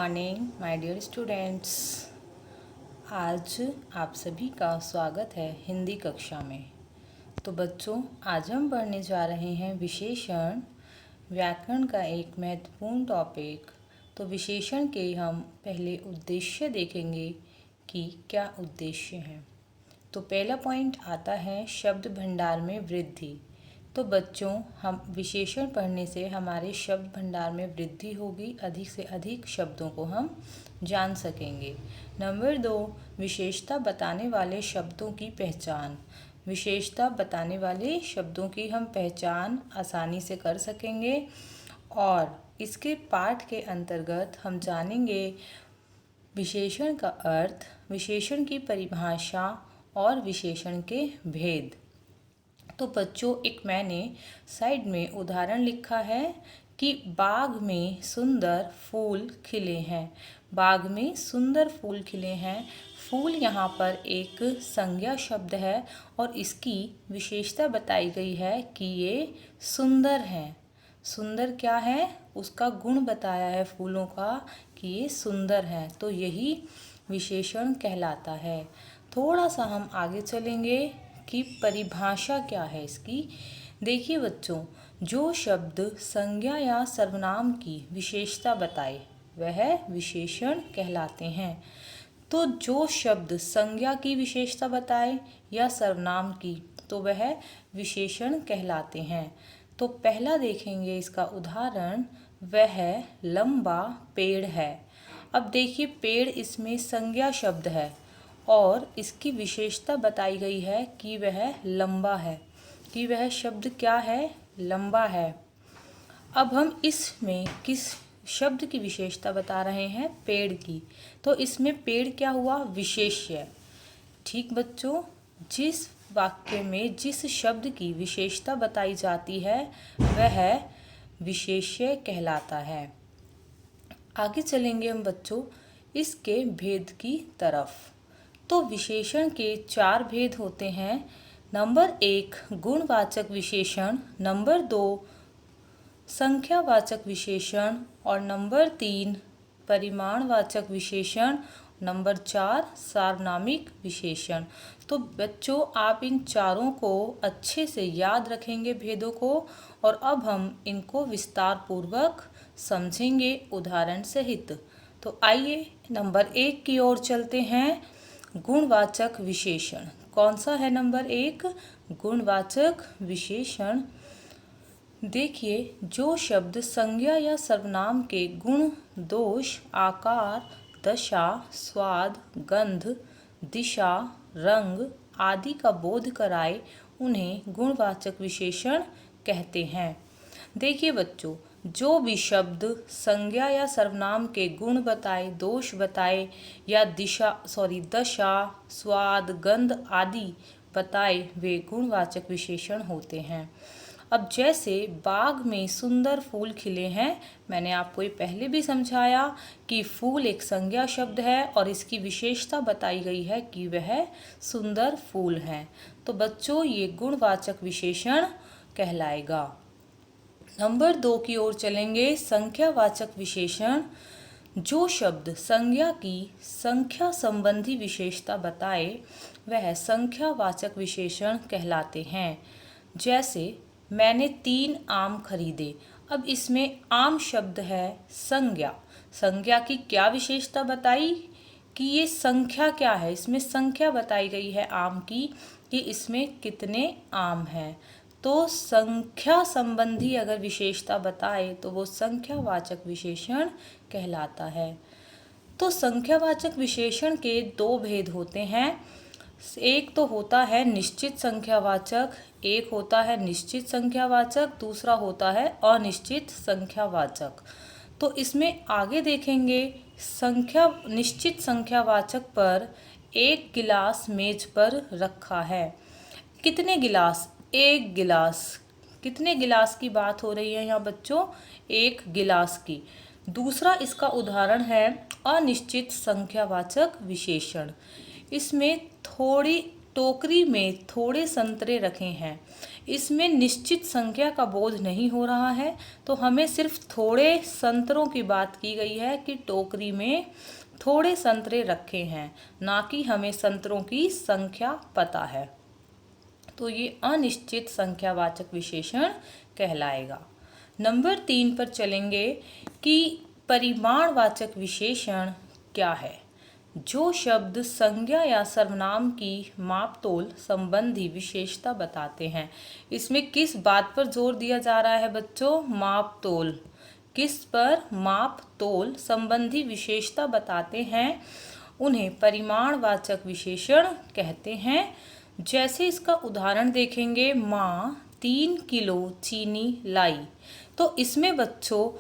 Morning my dear students. आज आप सभी का स्वागत है हिंदी कक्षा में। तो बच्चों, आज हम पढ़ने जा रहे हैं विशेषण, व्याकरण का एक महत्वपूर्ण टॉपिक। तो विशेषण के हम पहले उद्देश्य देखेंगे कि क्या उद्देश्य हैं। तो पहला पॉइंट आता है शब्द भंडार में वृद्धि। तो बच्चों, हम विशेषण पढ़ने से हमारे शब्द भंडार में वृद्धि होगी, अधिक से अधिक शब्दों को हम जान सकेंगे। नंबर 2, विशेषता बताने वाले शब्दों की पहचान। विशेषता बताने वाले शब्दों की हम पहचान आसानी से कर सकेंगे और इसके पाठ के अंतर्गत हम जानेंगे विशेषण का अर्थ, विशेषण की परिभाषा और विशेषण के भेद। तो बच्चों, एक मैंने साइड में उदाहरण लिखा है कि बाग में सुंदर फूल खिले हैं। बाग में सुंदर फूल खिले हैं। फूल यहाँ पर एक संज्ञा शब्द है और इसकी विशेषता बताई गई है कि ये सुंदर हैं। सुंदर क्या है? उसका गुण बताया है फूलों का कि ये सुंदर हैं। तो यही विशेषण कहलाता है। थोड़ा सा हम आगे चलेंगे कि परिभाषा क्या है इसकी। देखिए बच्चों, जो शब्द संज्ञा या सर्वनाम की विशेषता बताए वह विशेषण कहलाते हैं। तो जो शब्द संज्ञा की विशेषता बताए या सर्वनाम की, तो वह विशेषण कहलाते हैं। तो पहला देखेंगे इसका उदाहरण, वह लंबा पेड़ है। अब देखिए, पेड़ इसमें संज्ञा शब्द है और इसकी विशेषता बताई गई है कि वह लंबा है, कि वह शब्द क्या है? लंबा है। अब हम इसमें किस शब्द की विशेषता बता रहे हैं? पेड़ की। तो इसमें पेड़ क्या हुआ? विशेष्य। ठीक बच्चों, जिस वाक्य में जिस शब्द की विशेषता बताई जाती है वह विशेष्य कहलाता है। आगे चलेंगे हम बच्चों इसके भेद की तरफ। तो विशेषण के 4 भेद होते हैं। नंबर 1, गुणवाचक विशेषण। नंबर 2, संख्यावाचक विशेषण। और नंबर 3, परिमाणवाचक विशेषण। नंबर 4, सार्वनामिक विशेषण। तो बच्चों, आप इन चारों को अच्छे से याद रखेंगे भेदों को, और अब हम इनको विस्तार पूर्वक समझेंगे उदाहरण सहित। तो आइए नंबर 1 की ओर चलते हैं। गुणवाचक विशेषण। कौन सा है नंबर 1? गुणवाचक विशेषण। देखिए, जो शब्द संज्ञा या सर्वनाम के गुण, दोष, आकार, दशा, स्वाद, गंध, दिशा, रंग आदि का बोध कराए उन्हें गुणवाचक विशेषण कहते हैं। देखिए बच्चों, जो भी शब्द संज्ञा या सर्वनाम के गुण बताए, दोष बताए या दशा, स्वाद, गंध आदि बताए वे गुणवाचक विशेषण होते हैं। अब जैसे बाग में सुंदर फूल खिले हैं, मैंने आपको ये पहले भी समझाया कि फूल एक संज्ञा शब्द है और इसकी विशेषता बताई गई है कि वह सुंदर फूल हैं। तो बच्चों, ये गुणवाचक विशेषण कहलाएगा। नंबर 2 की ओर चलेंगे, संख्यावाचक विशेषण। जो शब्द संज्ञा की संख्या संबंधी विशेषता बताए वह संख्यावाचक विशेषण कहलाते हैं। जैसे मैंने 3 आम खरीदे। अब इसमें आम शब्द है संज्ञा। संज्ञा की क्या विशेषता बताई कि ये संख्या क्या है? इसमें संख्या बताई गई है आम की कि इसमें कितने आम हैं। तो संख्या संबंधी अगर विशेषता बताए तो वो संख्यावाचक विशेषण कहलाता है। तो संख्यावाचक विशेषण के 2 भेद होते हैं। एक तो होता है निश्चित संख्यावाचक, एक होता है निश्चित संख्यावाचक, दूसरा होता है अनिश्चित संख्यावाचक। तो इसमें आगे देखेंगे, निश्चित संख्यावाचक पर एक गिलास मेज पर रखा है। कितने गिलास? एक गिलास। कितने गिलास की बात हो रही है यहाँ बच्चों? एक गिलास की। दूसरा इसका उदाहरण है अनिश्चित संख्यावाचक विशेषण। इसमें थोड़ी टोकरी में थोड़े संतरे रखे हैं। इसमें निश्चित संख्या का बोध नहीं हो रहा है, तो हमें सिर्फ थोड़े संतरों की बात की गई है कि टोकरी में थोड़े संतरे रखे हैं, ना कि हमें संतरों की संख्या पता है। तो ये अनिश्चित संख्यावाचक विशेषण कहलाएगा। नंबर 3 पर चलेंगे कि परिमाणवाचक विशेषण क्या है। जो शब्द संज्ञा या सर्वनाम की मापतोल संबंधी विशेषता बताते हैं। इसमें किस बात पर जोर दिया जा रहा है बच्चों? मापतोल। किस पर? मापतोल संबंधी विशेषता बताते हैं, उन्हें परिमाणवाचक विशेषण कहते हैं। जैसे इसका उदाहरण देखेंगे, माँ 3 किलो चीनी लाई। तो इसमें बच्चों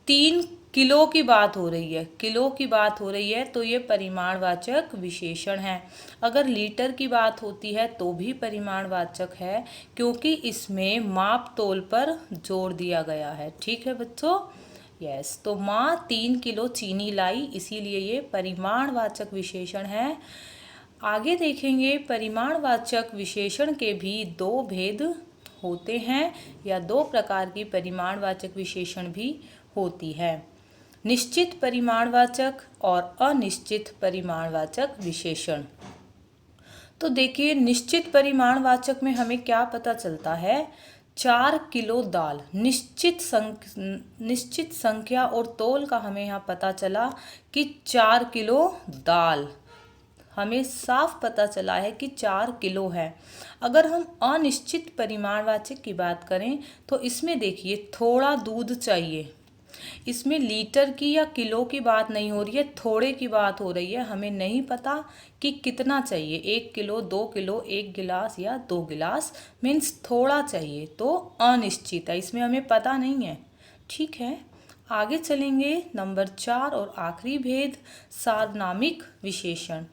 3 किलो की बात हो रही है, किलो की बात हो रही है, तो ये परिमाणवाचक विशेषण है। अगर लीटर की बात होती है तो भी परिमाणवाचक है, क्योंकि इसमें माप तोल पर जोर दिया गया है। ठीक है बच्चों? यस, तो माँ 3 किलो चीनी लाई, इसीलिए ये परिमाणवाचक विशेषण है। आगे देखेंगे, परिमाणवाचक विशेषण के भी 2 भेद होते हैं, या 2 प्रकार की परिमाणवाचक विशेषण भी होती है। निश्चित परिमाणवाचक और अनिश्चित परिमाणवाचक विशेषण। तो देखिए, निश्चित परिमाणवाचक में हमें क्या पता चलता है? 4 किलो दाल। निश्चित संख्या और तोल का हमें यहाँ पता चला कि 4 किलो दाल। हमें साफ पता चला है कि 4 किलो है। अगर हम अनिश्चित परिमाणवाचक की बात करें तो इसमें देखिए, थोड़ा दूध चाहिए। इसमें लीटर की या किलो की बात नहीं हो रही है, थोड़े की बात हो रही है। हमें नहीं पता कि कितना चाहिए, 1 किलो, 2 किलो, 1 गिलास या 2 गिलास, मीन्स थोड़ा चाहिए, तो अनिश्चित है, इसमें हमें पता नहीं है। ठीक है, आगे चलेंगे। नंबर 4 और आखिरी भेद, सार्वनामिक विशेषण।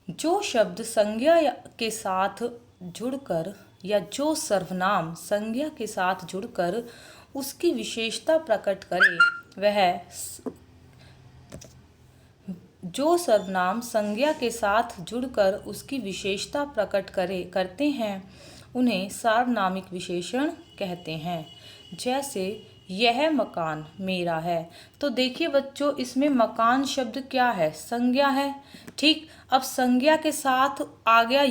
जो शब्द संज्ञा के साथ जुड़कर या जो सर्वनाम संज्ञा के साथ जुड़कर उसकी विशेषता प्रकट करे, वह जो सर्वनाम संज्ञा के साथ जुड़कर उसकी विशेषता प्रकट करते हैं, उन्हें सार्वनामिक विशेषण कहते हैं। जैसे यह मकान मेरा है। तो देखिए बच्चों, इसमें मकान शब्द क्या है? संज्ञा है। ठीक, अब संज्ञा के साथ आ गया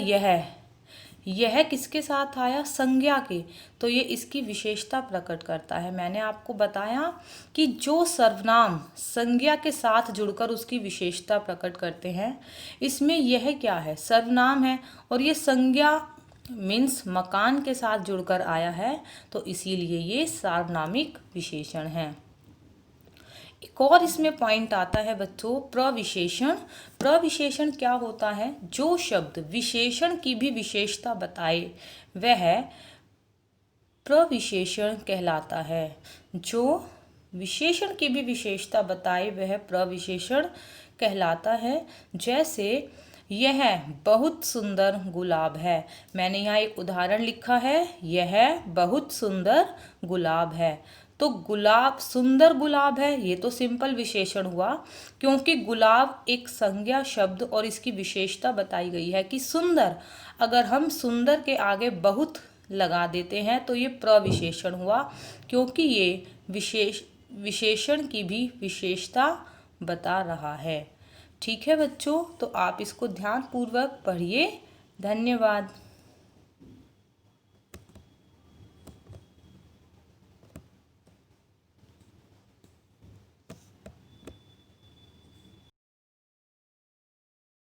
यह किसके साथ आया? संज्ञा के, तो ये इसकी विशेषता प्रकट करता है। मैंने आपको बताया कि जो सर्वनाम संज्ञा के साथ जुड़कर उसकी विशेषता प्रकट करते हैं, इसमें यह क्या है? सर्वनाम है, और ये संज्ञा मीन्स मकान के साथ जुड़कर आया है, तो इसीलिए ये सार्वनामिक विशेषण है। एक और इसमें पॉइंट आता है बच्चों, प्रविशेषण। प्रविशेषण क्या होता है? जो शब्द विशेषण की भी विशेषता बताए, वह प्रविशेषण कहलाता है। जो विशेषण की भी विशेषता बताए, वह प्रविशेषण कहलाता है। जैसे यह बहुत सुंदर गुलाब है। मैंने यहाँ एक उदाहरण लिखा है, यह बहुत सुंदर गुलाब है। तो गुलाब, सुंदर गुलाब है, ये तो सिंपल विशेषण हुआ, क्योंकि गुलाब एक संज्ञा शब्द और इसकी विशेषता बताई गई है कि सुंदर। अगर हम सुंदर के आगे बहुत लगा देते हैं तो ये प्रविशेषण हुआ, क्योंकि ये विशेषण की भी विशेषता बता रहा है। ठीक है बच्चों, तो आप इसको ध्यानपूर्वक पढ़िए। धन्यवाद।